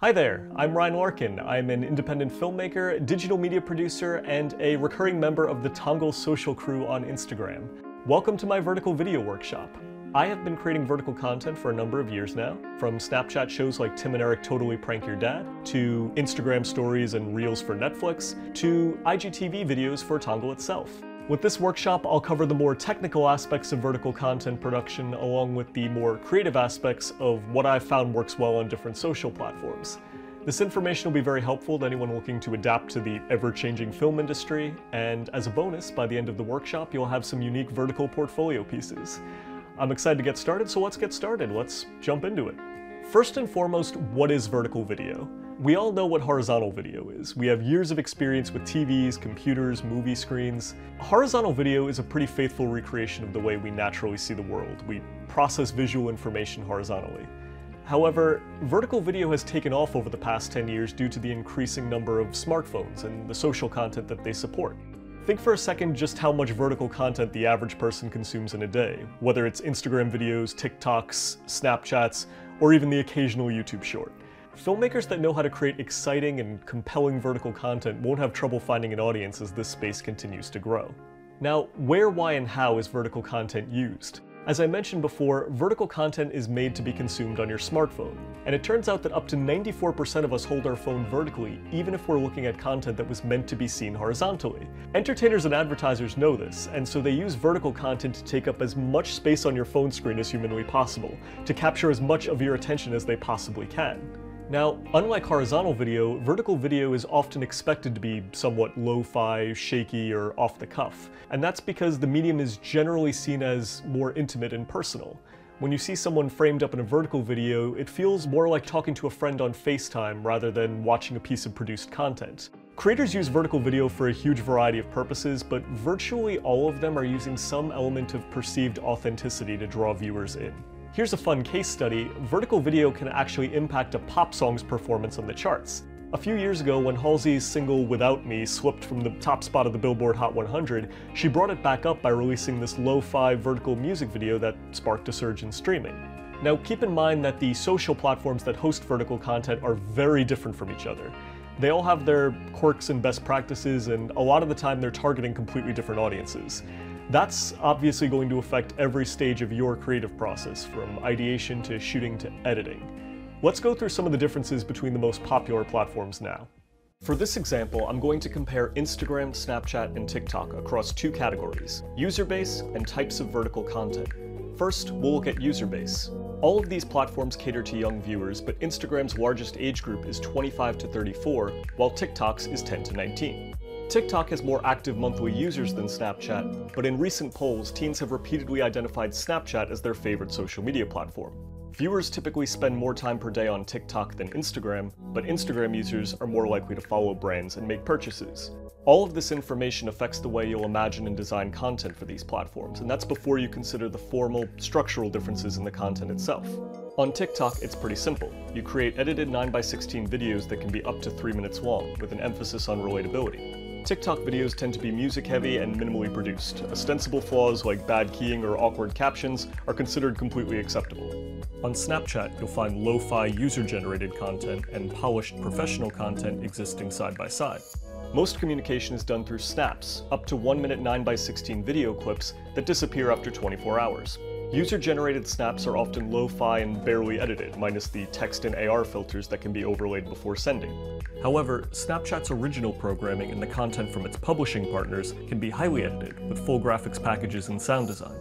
Hi there, I'm Ryan Larkin. I'm an independent filmmaker, digital media producer, and a recurring member of the Tongal social crew on Instagram. Welcome to my vertical video workshop. I have been creating vertical content for a number of years now, from Snapchat shows like Tim and Eric Totally Prank Your Dad, to Instagram stories and reels for Netflix, to IGTV videos for Tongal itself. With this workshop, I'll cover the more technical aspects of vertical content production along with the more creative aspects of what I've found works well on different social platforms. This information will be very helpful to anyone looking to adapt to the ever-changing film industry, and as a bonus, by the end of the workshop, you'll have some unique vertical portfolio pieces. I'm excited to get started, so let's get started. Let's jump into it. First and foremost, what is vertical video? We all know what horizontal video is. We have years of experience with TVs, computers, movie screens. Horizontal video is a pretty faithful recreation of the way we naturally see the world. We process visual information horizontally. However, vertical video has taken off over the past 10 years due to the increasing number of smartphones and the social content that they support. Think for a second just how much vertical content the average person consumes in a day, whether it's Instagram videos, TikToks, Snapchats, or even the occasional YouTube short. Filmmakers that know how to create exciting and compelling vertical content won't have trouble finding an audience as this space continues to grow. Now, where, why, and how is vertical content used? As I mentioned before, vertical content is made to be consumed on your smartphone, and it turns out that up to 94% of us hold our phone vertically, even if we're looking at content that was meant to be seen horizontally. Entertainers and advertisers know this, and so they use vertical content to take up as much space on your phone screen as humanly possible, to capture as much of your attention as they possibly can. Now, unlike horizontal video, vertical video is often expected to be somewhat lo-fi, shaky, or off the cuff, and that's because the medium is generally seen as more intimate and personal. When you see someone framed up in a vertical video, it feels more like talking to a friend on FaceTime rather than watching a piece of produced content. Creators use vertical video for a huge variety of purposes, but virtually all of them are using some element of perceived authenticity to draw viewers in. Here's a fun case study. Vertical video can actually impact a pop song's performance on the charts. A few years ago, when Halsey's single Without Me slipped from the top spot of the Billboard Hot 100, she brought it back up by releasing this lo-fi vertical music video that sparked a surge in streaming. Now, keep in mind that the social platforms that host vertical content are very different from each other. They all have their quirks and best practices, and a lot of the time they're targeting completely different audiences. That's obviously going to affect every stage of your creative process, from ideation to shooting to editing. Let's go through some of the differences between the most popular platforms now. For this example, I'm going to compare Instagram, Snapchat, and TikTok across two categories: user base and types of vertical content. First, we'll look at user base. All of these platforms cater to young viewers, but Instagram's largest age group is 25 to 34, while TikTok's is 10 to 19. TikTok has more active monthly users than Snapchat, but in recent polls, teens have repeatedly identified Snapchat as their favorite social media platform. Viewers typically spend more time per day on TikTok than Instagram, but Instagram users are more likely to follow brands and make purchases. All of this information affects the way you'll imagine and design content for these platforms, and that's before you consider the formal, structural differences in the content itself. On TikTok, it's pretty simple. You create edited 9:16 videos that can be up to 3 minutes long, with an emphasis on relatability. TikTok videos tend to be music-heavy and minimally produced. Ostensible flaws like bad keying or awkward captions are considered completely acceptable. On Snapchat, you'll find lo-fi user-generated content and polished professional content existing side by side. Most communication is done through snaps, up to 1-minute 9:16 video clips that disappear after 24 hours. User-generated snaps are often lo-fi and barely edited, minus the text and AR filters that can be overlaid before sending. However, Snapchat's original programming and the content from its publishing partners can be highly edited, with full graphics packages and sound design.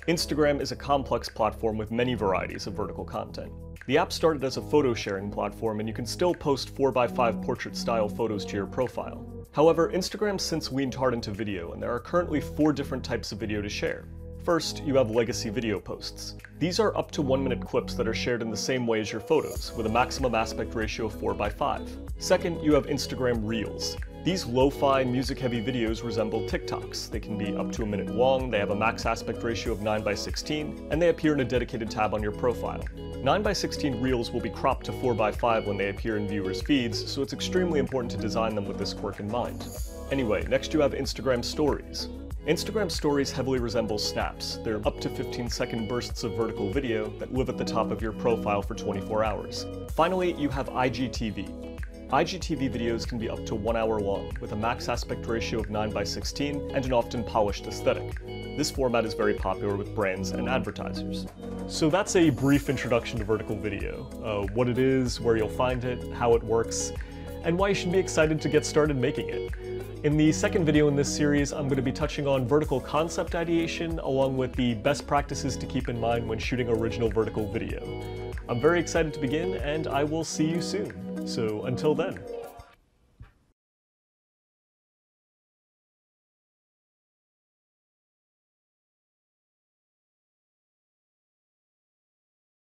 Instagram is a complex platform with many varieties of vertical content. The app started as a photo sharing platform, and you can still post 4x5 portrait-style photos to your profile. However, Instagram's since leaned hard into video, and there are currently 4 different types of video to share. First, you have legacy video posts. These are up to 1-minute clips that are shared in the same way as your photos, with a maximum aspect ratio of 4x5. Second, you have Instagram Reels. These lo-fi, music-heavy videos resemble TikToks. They can be up to a minute long, they have a max aspect ratio of 9:16, and they appear in a dedicated tab on your profile. 9:16 Reels will be cropped to 4x5 when they appear in viewers' feeds, so it's extremely important to design them with this quirk in mind. Anyway, next you have Instagram Stories. Instagram stories heavily resemble snaps. They're up to 15-second bursts of vertical video that live at the top of your profile for 24 hours. Finally, you have IGTV. IGTV videos can be up to 1 hour long, with a max aspect ratio of 9:16 and an often polished aesthetic. This format is very popular with brands and advertisers. So that's a brief introduction to vertical video. What it is, where you'll find it, how it works, and why you should be excited to get started making it. In the second video in this series, I'm going to be touching on vertical concept ideation, along with the best practices to keep in mind when shooting original vertical video. I'm very excited to begin, and I will see you soon. So until then.